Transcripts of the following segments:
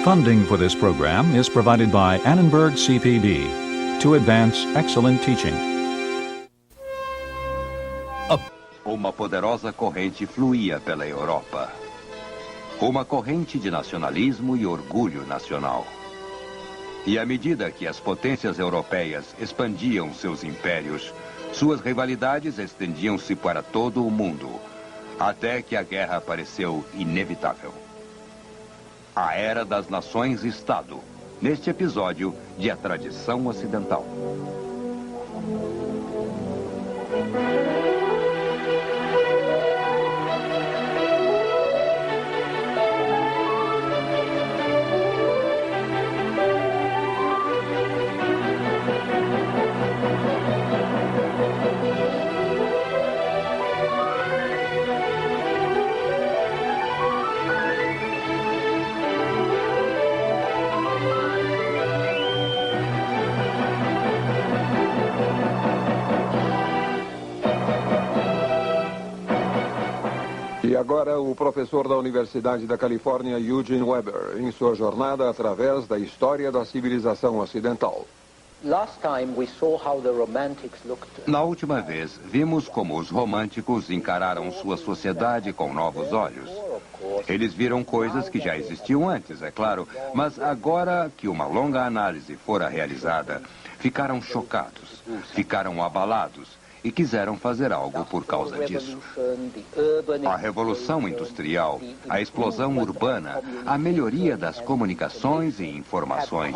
Funding for this program is provided by Annenberg CPB to advance excellent teaching. Uma poderosa corrente fluía pela Europa. Uma corrente de nacionalismo e orgulho nacional. E à medida que as potências europeias expandiam seus impérios, suas rivalidades estendiam-se para todo o mundo, até que a guerra pareceu inevitável. A Era das Nações-Estado, neste episódio de A Tradição Ocidental. E agora o professor da Universidade da Califórnia, Eugene Weber, em sua jornada através da história da civilização ocidental. Na última vez, vimos como os românticos encararam sua sociedade com novos olhos. Eles viram coisas que já existiam antes, é claro, mas agora que uma longa análise fora realizada, ficaram chocados, ficaram abalados e quiseram fazer algo por causa disso. A Revolução Industrial, a explosão urbana, a melhoria das comunicações e informações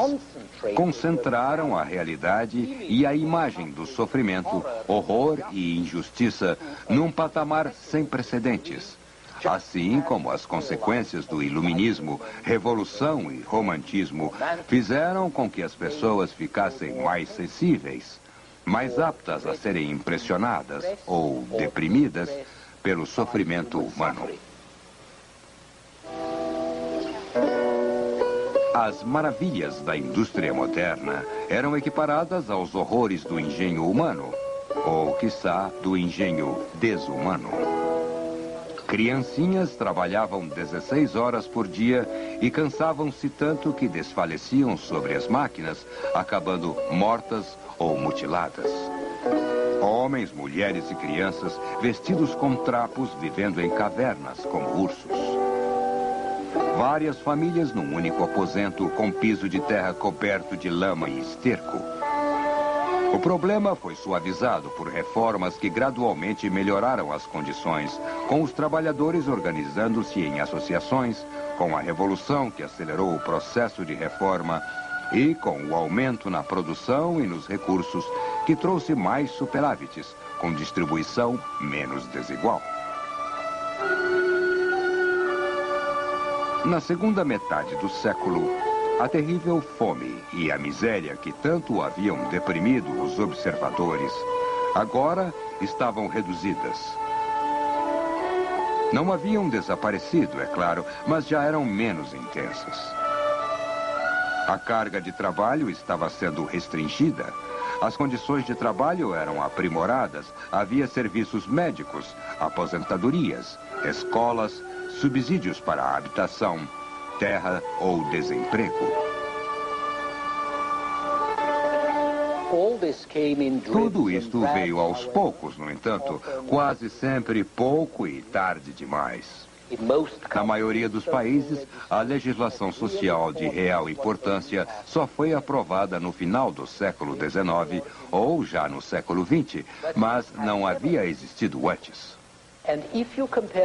concentraram a realidade e a imagem do sofrimento, horror e injustiça num patamar sem precedentes. Assim como as consequências do iluminismo, revolução e romantismo fizeram com que as pessoas ficassem mais sensíveis, mais aptas a serem impressionadas ou deprimidas pelo sofrimento humano. As maravilhas da indústria moderna eram equiparadas aos horrores do engenho humano, ou, quiçá, do engenho desumano. Criancinhas trabalhavam 16 horas por dia e cansavam-se tanto que desfaleciam sobre as máquinas, acabando mortas ou mutiladas. Homens, mulheres e crianças vestidos com trapos vivendo em cavernas como ursos. Várias famílias num único aposento com piso de terra coberto de lama e esterco. O problema foi suavizado por reformas que gradualmente melhoraram as condições, com os trabalhadores organizando-se em associações, com a revolução que acelerou o processo de reforma e com o aumento na produção e nos recursos que trouxe mais superávites, com distribuição menos desigual. Na segunda metade do século, a terrível fome e a miséria que tanto haviam deprimido os observadores, agora estavam reduzidas. Não haviam desaparecido, é claro, mas já eram menos intensas. A carga de trabalho estava sendo restringida, as condições de trabalho eram aprimoradas, havia serviços médicos, aposentadorias, escolas, subsídios para a habitação, terra ou desemprego. Tudo isto veio aos poucos, no entanto, quase sempre pouco e tarde demais. Na maioria dos países, a legislação social de real importância só foi aprovada no final do século XIX ou já no século XX, mas não havia existido antes.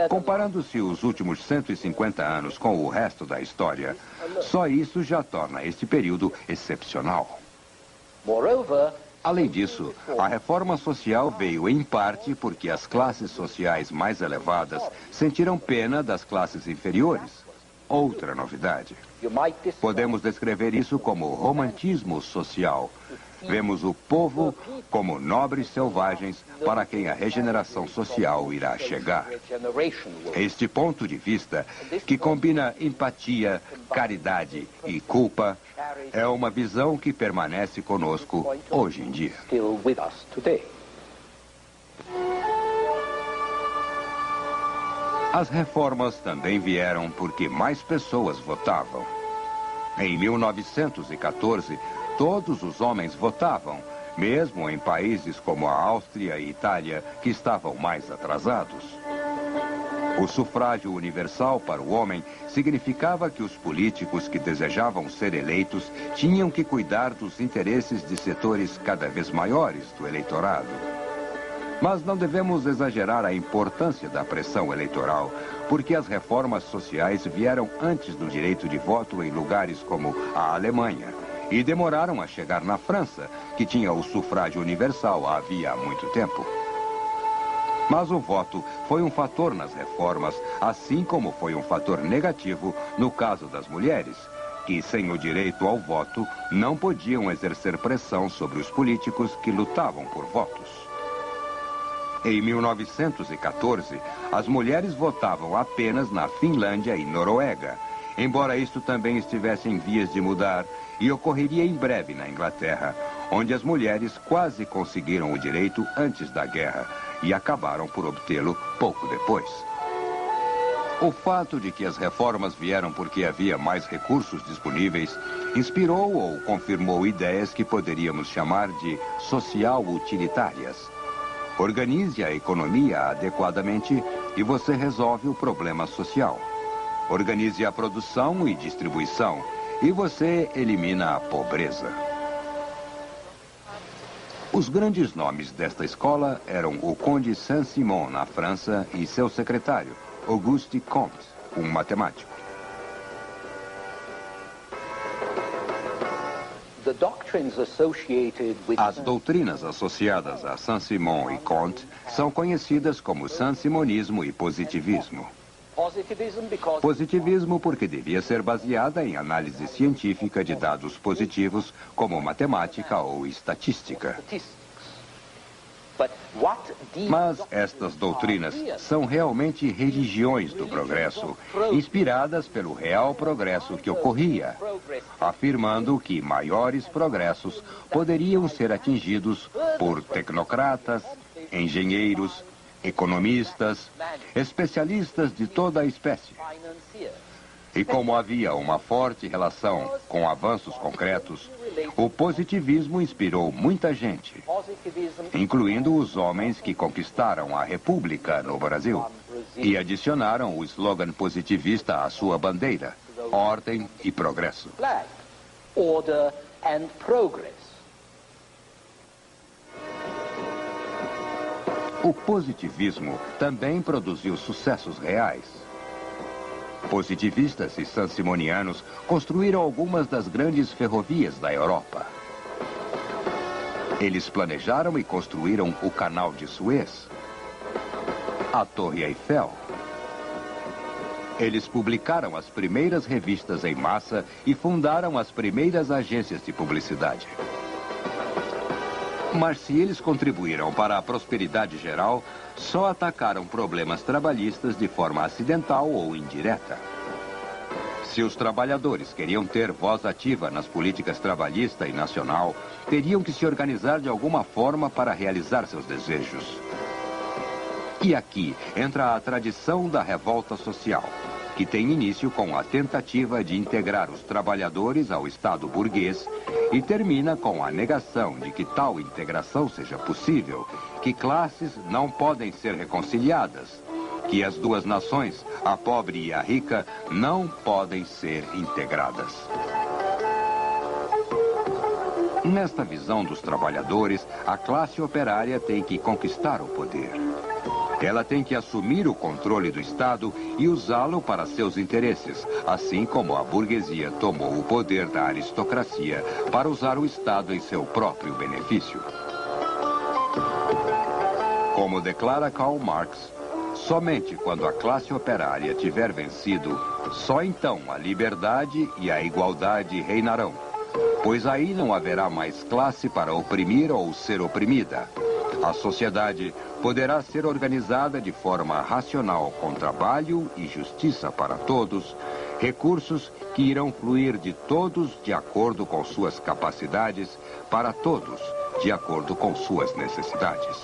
Comparando-se os últimos 150 anos com o resto da história, só isso já torna este período excepcional. Além disso, a reforma social veio em parte porque as classes sociais mais elevadas sentiram pena das classes inferiores. Outra novidade. Podemos descrever isso como romantismo social. Vemos o povo como nobres selvagens para quem a regeneração social irá chegar. Este ponto de vista, que combina empatia, caridade e culpa, é uma visão que permanece conosco hoje em dia. As reformas também vieram porque mais pessoas votavam. Em 1914, todos os homens votavam, mesmo em países como a Áustria e Itália, que estavam mais atrasados. O sufrágio universal para o homem significava que os políticos que desejavam ser eleitos tinham que cuidar dos interesses de setores cada vez maiores do eleitorado. Mas não devemos exagerar a importância da pressão eleitoral, porque as reformas sociais vieram antes do direito de voto em lugares como a Alemanha e demoraram a chegar na França, que tinha o sufrágio universal havia muito tempo. Mas o voto foi um fator nas reformas, assim como foi um fator negativo no caso das mulheres, que sem o direito ao voto não podiam exercer pressão sobre os políticos que lutavam por votos. Em 1914, as mulheres votavam apenas na Finlândia e Noruega, embora isto também estivesse em vias de mudar e ocorreria em breve na Inglaterra, onde as mulheres quase conseguiram o direito antes da guerra e acabaram por obtê-lo pouco depois. O fato de que as reformas vieram porque havia mais recursos disponíveis inspirou ou confirmou ideias que poderíamos chamar de social-utilitárias. Organize a economia adequadamente e você resolve o problema social. Organize a produção e distribuição e você elimina a pobreza. Os grandes nomes desta escola eram o Conde Saint-Simon, na França, e seu secretário, Auguste Comte, um matemático. As doutrinas associadas a Saint-Simon e Comte são conhecidas como saint-simonismo e positivismo. Positivismo porque devia ser baseada em análise científica de dados positivos, como matemática ou estatística. Mas estas doutrinas são realmente religiões do progresso, inspiradas pelo real progresso que ocorria, afirmando que maiores progressos poderiam ser atingidos por tecnocratas, engenheiros, economistas, especialistas de toda a espécie. E como havia uma forte relação com avanços concretos, o positivismo inspirou muita gente, incluindo os homens que conquistaram a República no Brasil e adicionaram o slogan positivista à sua bandeira: ordem e progresso. O positivismo também produziu sucessos reais. Positivistas e saint-simonianos construíram algumas das grandes ferrovias da Europa. Eles planejaram e construíram o Canal de Suez, a Torre Eiffel. Eles publicaram as primeiras revistas em massa e fundaram as primeiras agências de publicidade. Mas se eles contribuíram para a prosperidade geral, só atacaram problemas trabalhistas de forma acidental ou indireta. Se os trabalhadores queriam ter voz ativa nas políticas trabalhista e nacional, teriam que se organizar de alguma forma para realizar seus desejos. E aqui entra a tradição da revolta social, que tem início com a tentativa de integrar os trabalhadores ao Estado burguês e termina com a negação de que tal integração seja possível, que classes não podem ser reconciliadas, que as duas nações, a pobre e a rica, não podem ser integradas. Nesta visão dos trabalhadores, a classe operária tem que conquistar o poder. Ela tem que assumir o controle do Estado e usá-lo para seus interesses, assim como a burguesia tomou o poder da aristocracia para usar o Estado em seu próprio benefício. Como declara Karl Marx, somente quando a classe operária tiver vencido, só então a liberdade e a igualdade reinarão, pois aí não haverá mais classe para oprimir ou ser oprimida. A sociedade poderá ser organizada de forma racional com trabalho e justiça para todos, recursos que irão fluir de todos de acordo com suas capacidades, para todos de acordo com suas necessidades.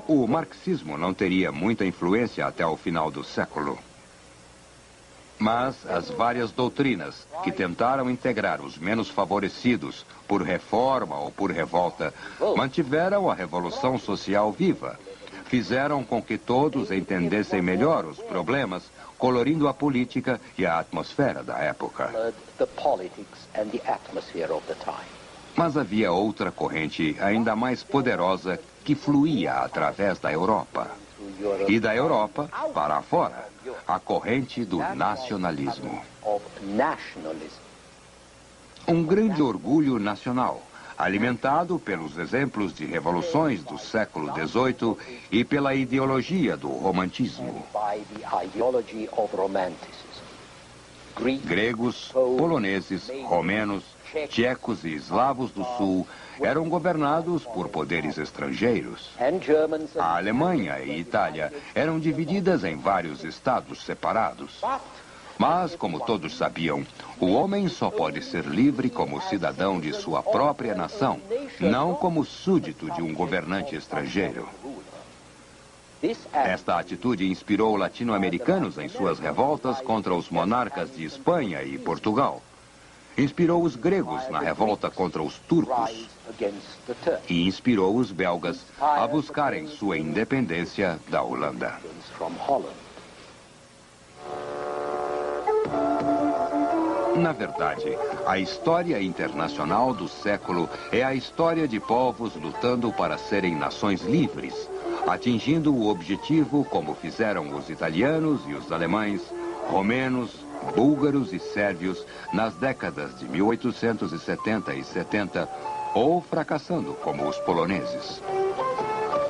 O marxismo não teria muita influência até o final do século. Mas as várias doutrinas que tentaram integrar os menos favorecidos por reforma ou por revolta mantiveram a revolução social viva. Fizeram com que todos entendessem melhor os problemas, colorindo a política e a atmosfera da época. Mas havia outra corrente ainda mais poderosa que fluía através da Europa. E da Europa para fora, a corrente do nacionalismo. Um grande orgulho nacional, alimentado pelos exemplos de revoluções do século XVIII e pela ideologia do romantismo. Gregos, poloneses, romenos, tchecos e eslavos do sul eram governados por poderes estrangeiros. A Alemanha e Itália eram divididas em vários estados separados. Mas, como todos sabiam, o homem só pode ser livre como cidadão de sua própria nação, não como súdito de um governante estrangeiro. Esta atitude inspirou latino-americanos em suas revoltas contra os monarcas de Espanha e Portugal. Inspirou os gregos na revolta contra os turcos. E inspirou os belgas a buscarem sua independência da Holanda. Na verdade, a história internacional do século é a história de povos lutando para serem nações livres, atingindo o objetivo como fizeram os italianos e os alemães, romenos, búlgaros e sérvios nas décadas de 1870 e 70, ou fracassando como os poloneses.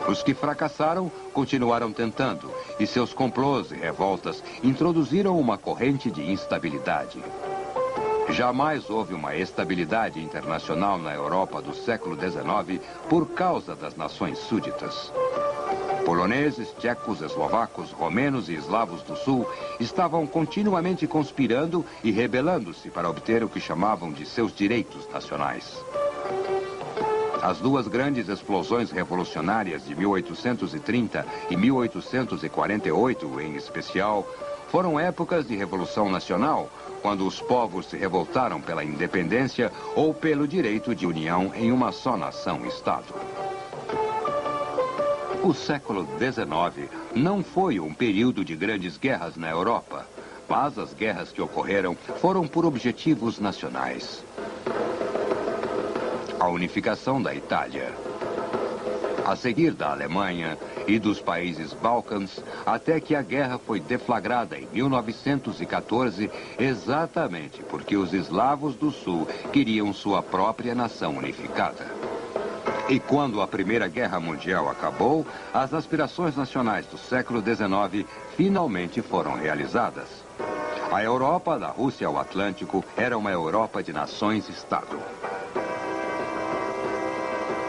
Os que fracassaram continuaram tentando, e seus complôs e revoltas introduziram uma corrente de instabilidade. Jamais houve uma estabilidade internacional na Europa do século XIX por causa das nações súditas. Poloneses, tchecos, eslovacos, romenos e eslavos do sul estavam continuamente conspirando e rebelando-se para obter o que chamavam de seus direitos nacionais. As duas grandes explosões revolucionárias de 1830 e 1848, em especial, foram épocas de revolução nacional, quando os povos se revoltaram pela independência ou pelo direito de união em uma só nação-estado. O século XIX não foi um período de grandes guerras na Europa, mas as guerras que ocorreram foram por objetivos nacionais. A unificação da Itália, a seguir da Alemanha e dos países Balcãs, até que a guerra foi deflagrada em 1914, exatamente porque os eslavos do sul queriam sua própria nação unificada. E quando a Primeira Guerra Mundial acabou, as aspirações nacionais do século XIX finalmente foram realizadas. A Europa, da Rússia ao Atlântico, era uma Europa de nações-estado.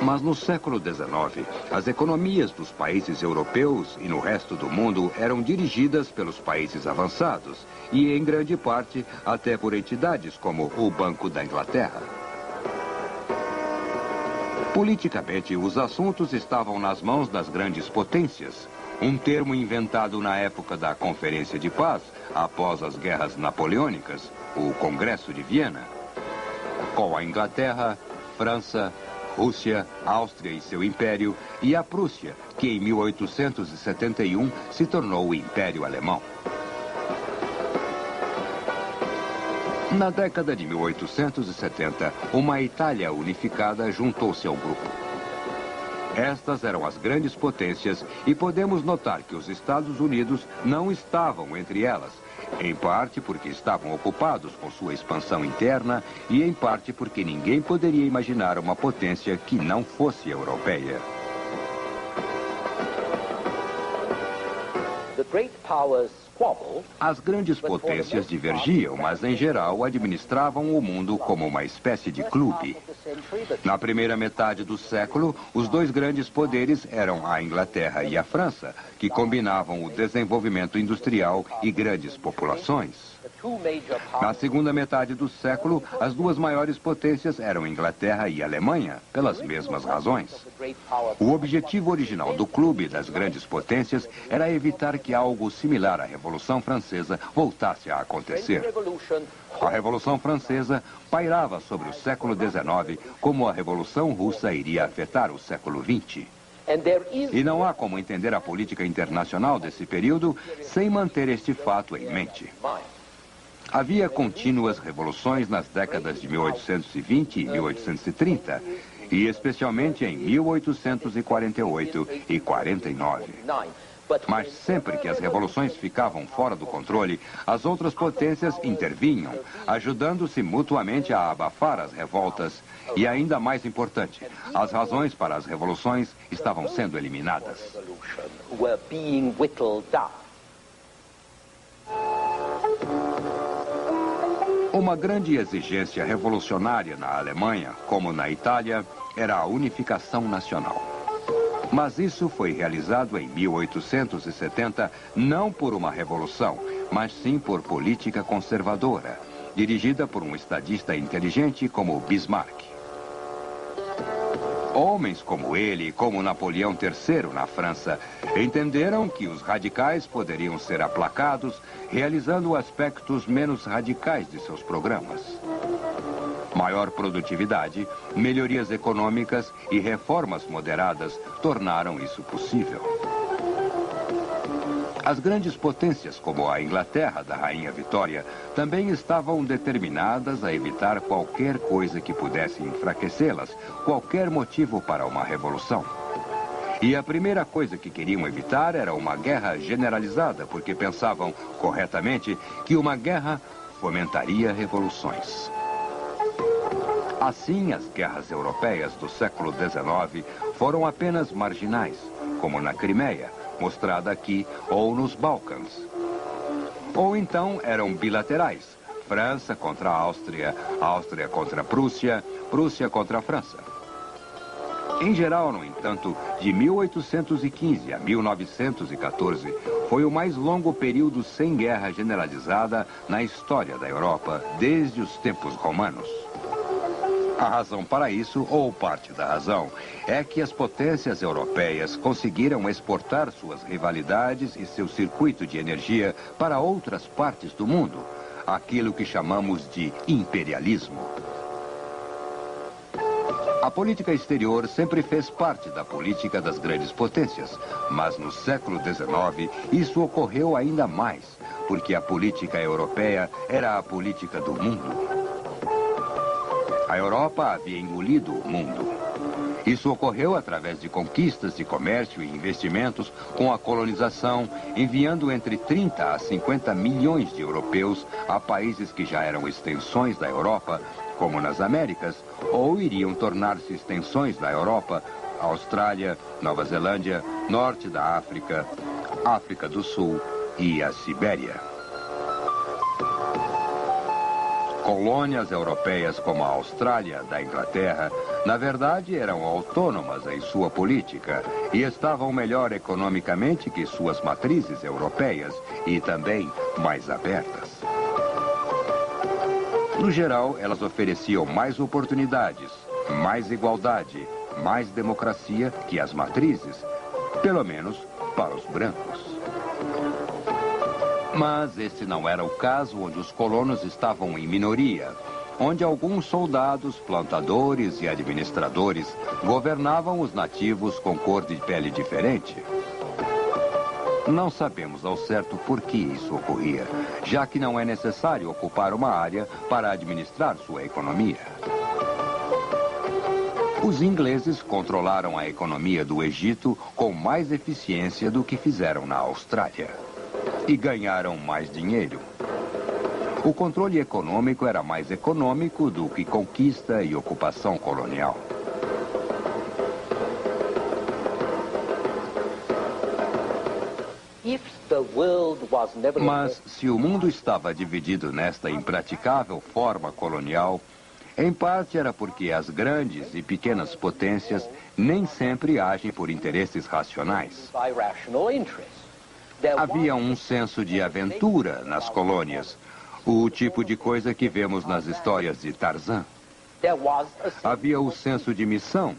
Mas no século XIX, as economias dos países europeus e no resto do mundo eram dirigidas pelos países avançados e, em grande parte, até por entidades como o Banco da Inglaterra. Politicamente, os assuntos estavam nas mãos das grandes potências, um termo inventado na época da Conferência de Paz, após as guerras napoleônicas, o Congresso de Viena, com a Inglaterra, França, Rússia, Áustria e seu império, e a Prússia, que em 1871 se tornou o Império Alemão. Na década de 1870, uma Itália unificada juntou-se ao grupo. Estas eram as grandes potências e podemos notar que os Estados Unidos não estavam entre elas, em parte porque estavam ocupados com sua expansão interna e em parte porque ninguém poderia imaginar uma potência que não fosse europeia. As grandes potências divergiam, mas em geral administravam o mundo como uma espécie de clube. Na primeira metade do século, os dois grandes poderes eram a Inglaterra e a França, que combinavam o desenvolvimento industrial e grandes populações. Na segunda metade do século, as duas maiores potências eram Inglaterra e Alemanha, pelas mesmas razões. O objetivo original do clube das grandes potências era evitar que algo similar à Revolução Francesa voltasse a acontecer. A Revolução Francesa pairava sobre o século XIX como a Revolução Russa iria afetar o século XX. E não há como entender a política internacional desse período sem manter este fato em mente. Havia contínuas revoluções nas décadas de 1820 e 1830, e especialmente em 1848 e 49. Mas sempre que as revoluções ficavam fora do controle, as outras potências intervinham, ajudando-se mutuamente a abafar as revoltas. E ainda mais importante, as razões para as revoluções estavam sendo eliminadas. Uma grande exigência revolucionária na Alemanha, como na Itália, era a unificação nacional. Mas isso foi realizado em 1870 não por uma revolução, mas sim por política conservadora, dirigida por um estadista inteligente como Bismarck. Homens como ele e como Napoleão III na França entenderam que os radicais poderiam ser aplacados realizando aspectos menos radicais de seus programas. Maior produtividade, melhorias econômicas e reformas moderadas tornaram isso possível. As grandes potências, como a Inglaterra da Rainha Vitória, também estavam determinadas a evitar qualquer coisa que pudesse enfraquecê-las, qualquer motivo para uma revolução. E a primeira coisa que queriam evitar era uma guerra generalizada, porque pensavam, corretamente, que uma guerra fomentaria revoluções. Assim, as guerras europeias do século XIX foram apenas marginais, como na Crimeia, mostrada aqui, ou nos Balcãs. Ou então eram bilaterais, França contra a Áustria, Áustria contra a Prússia, Prússia contra a França. Em geral, no entanto, de 1815 a 1914, foi o mais longo período sem guerra generalizada na história da Europa, desde os tempos romanos. A razão para isso, ou parte da razão, é que as potências europeias conseguiram exportar suas rivalidades e seu circuito de energia para outras partes do mundo, aquilo que chamamos de imperialismo. A política exterior sempre fez parte da política das grandes potências, mas no século XIX isso ocorreu ainda mais, porque a política europeia era a política do mundo. A Europa havia engolido o mundo. Isso ocorreu através de conquistas de comércio e investimentos com a colonização, enviando entre 30 a 50 milhões de europeus a países que já eram extensões da Europa, como nas Américas, ou iriam tornar-se extensões da Europa, Austrália, Nova Zelândia, Norte da África, África do Sul e a Sibéria. Colônias europeias como a Austrália da Inglaterra, na verdade, eram autônomas em sua política e estavam melhor economicamente que suas matrizes europeias e também mais abertas. No geral, elas ofereciam mais oportunidades, mais igualdade, mais democracia que as matrizes, pelo menos para os brancos. Mas esse não era o caso onde os colonos estavam em minoria, onde alguns soldados, plantadores e administradores governavam os nativos com cor de pele diferente. Não sabemos ao certo por que isso ocorria, já que não é necessário ocupar uma área para administrar sua economia. Os ingleses controlaram a economia do Egito com mais eficiência do que fizeram na Austrália. E ganharam mais dinheiro. O controle econômico era mais econômico do que conquista e ocupação colonial. Mas se o mundo estava dividido nesta impraticável forma colonial, em parte era porque as grandes e pequenas potências nem sempre agem por interesses racionais. Havia um senso de aventura nas colônias, o tipo de coisa que vemos nas histórias de Tarzan. Havia o senso de missão,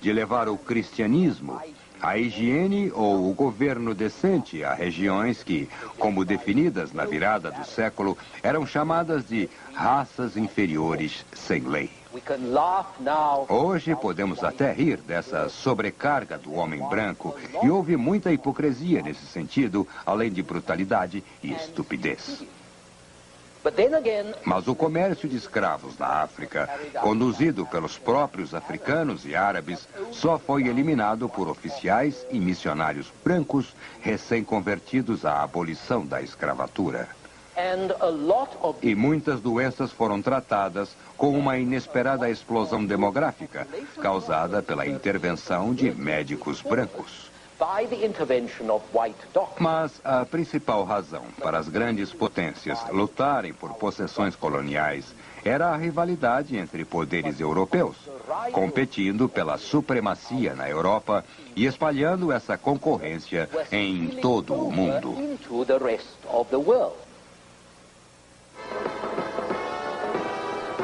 de levar o cristianismo, a higiene ou o governo decente a regiões que, como definidas na virada do século, eram chamadas de raças inferiores sem lei. Hoje podemos até rir dessa sobrecarga do homem branco e houve muita hipocrisia nesse sentido, além de brutalidade e estupidez. Mas o comércio de escravos na África, conduzido pelos próprios africanos e árabes, só foi eliminado por oficiais e missionários brancos recém-convertidos à abolição da escravatura. E muitas doenças foram tratadas com uma inesperada explosão demográfica, causada pela intervenção de médicos brancos. Mas a principal razão para as grandes potências lutarem por possessões coloniais era a rivalidade entre poderes europeus, competindo pela supremacia na Europa e espalhando essa concorrência em todo o mundo.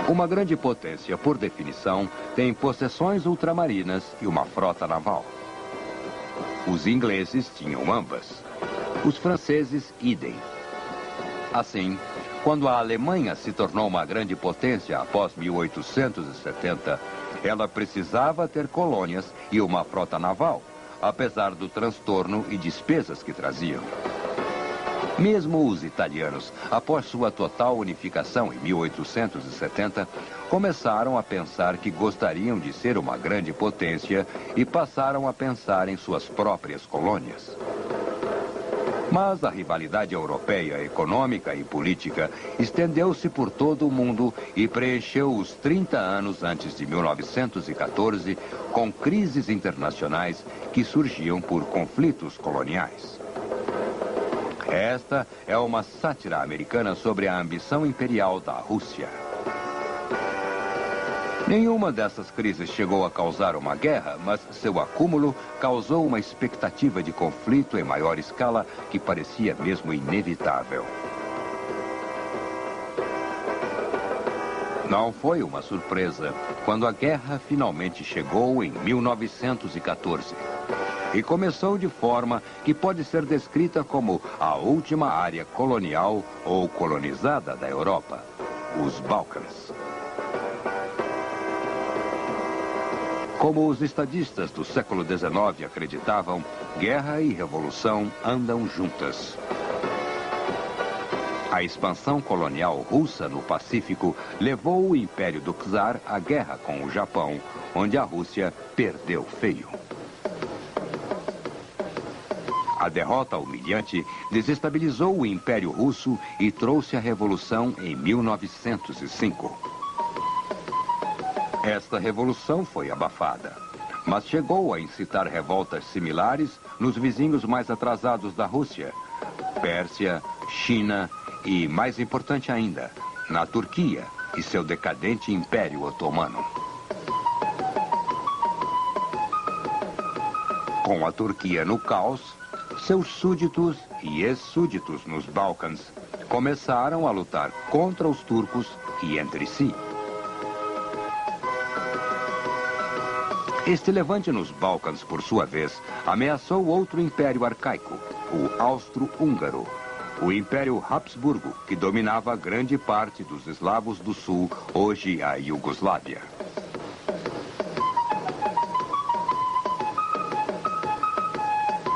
Uma grande potência, por definição, tem possessões ultramarinas e uma frota naval. Os ingleses tinham ambas. Os franceses, idem. Assim, quando a Alemanha se tornou uma grande potência após 1870, ela precisava ter colônias e uma frota naval, apesar do transtorno e despesas que traziam. Mesmo os italianos, após sua total unificação em 1870, começaram a pensar que gostariam de ser uma grande potência e passaram a pensar em suas próprias colônias. Mas a rivalidade europeia, econômica e política, estendeu-se por todo o mundo e preencheu os 30 anos antes de 1914 com crises internacionais que surgiam por conflitos coloniais. Esta é uma sátira americana sobre a ambição imperial da Rússia. Nenhuma dessas crises chegou a causar uma guerra, mas seu acúmulo causou uma expectativa de conflito em maior escala que parecia mesmo inevitável. Não foi uma surpresa quando a guerra finalmente chegou em 1914. E começou de forma que pode ser descrita como a última área colonial ou colonizada da Europa, os Balcãs. Como os estadistas do século XIX acreditavam, guerra e revolução andam juntas. A expansão colonial russa no Pacífico levou o Império do Czar à guerra com o Japão, onde a Rússia perdeu feio. A derrota humilhante desestabilizou o Império Russo e trouxe a Revolução em 1905. Esta revolução foi abafada, mas chegou a incitar revoltas similares nos vizinhos mais atrasados da Rússia, Pérsia, China e, mais importante ainda, na Turquia e seu decadente Império Otomano. Com a Turquia no caos, seus súditos e ex-súditos nos Balcãs começaram a lutar contra os turcos e entre si. Este levante nos Balcãs, por sua vez, ameaçou outro império arcaico, o Austro-Húngaro, o Império Habsburgo, que dominava grande parte dos eslavos do sul, hoje a Iugoslávia.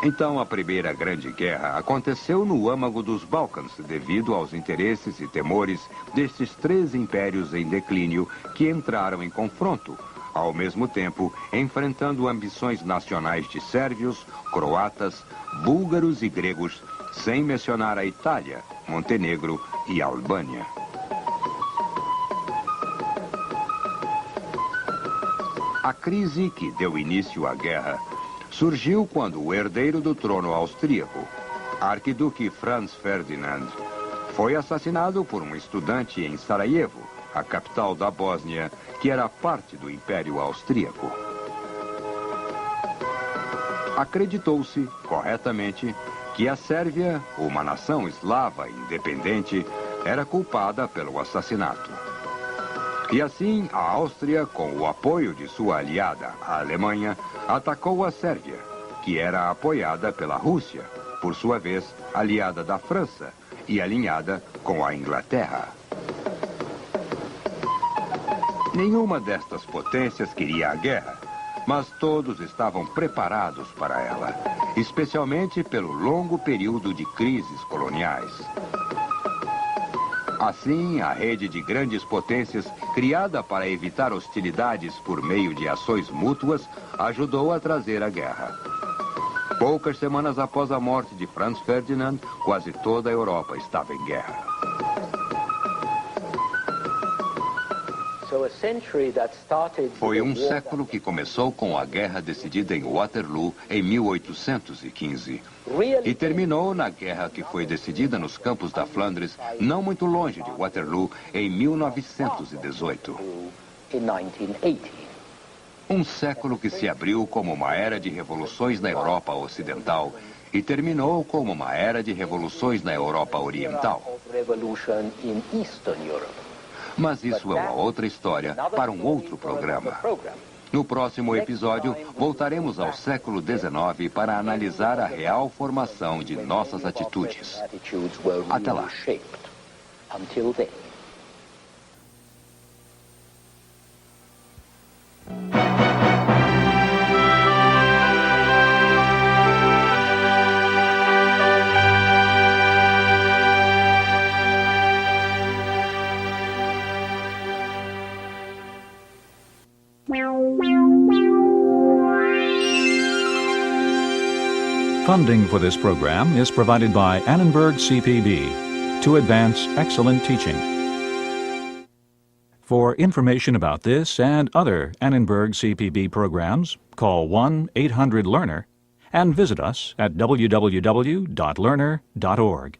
Então, a Primeira Grande Guerra aconteceu no âmago dos Balcãs, devido aos interesses e temores destes três impérios em declínio que entraram em confronto, ao mesmo tempo enfrentando ambições nacionais de sérvios, croatas, búlgaros e gregos, sem mencionar a Itália, Montenegro e a Albânia. A crise que deu início à guerra surgiu quando o herdeiro do trono austríaco, Arquiduque Franz Ferdinand foi assassinado por um estudante em Sarajevo, a capital da Bósnia, que era parte do Império Austríaco. Acreditou-se, corretamente, que a Sérvia, uma nação eslava independente, era culpada pelo assassinato. E assim, a Áustria, com o apoio de sua aliada, a Alemanha, atacou a Sérvia, que era apoiada pela Rússia, por sua vez, aliada da França e alinhada com a Inglaterra. Nenhuma destas potências queria a guerra, mas todos estavam preparados para ela, especialmente pelo longo período de crises coloniais. Assim, a rede de grandes potências, criada para evitar hostilidades por meio de ações mútuas, ajudou a trazer a guerra. Poucas semanas após a morte de Franz Ferdinand, quase toda a Europa estava em guerra. Foi um século que começou com a guerra decidida em Waterloo em 1815 e terminou na guerra que foi decidida nos campos da Flandres, não muito longe de Waterloo, em 1918. Um século que se abriu como uma era de revoluções na Europa Ocidental e terminou como uma era de revoluções na Europa Oriental. Mas isso é uma outra história para um outro programa. No próximo episódio, voltaremos ao século XIX para analisar a real formação de nossas atitudes. Até lá. Funding for this program is provided by Annenberg CPB to advance excellent teaching. For information about this and other Annenberg CPB programs, call 1-800-LEARNER and visit us at www.learner.org.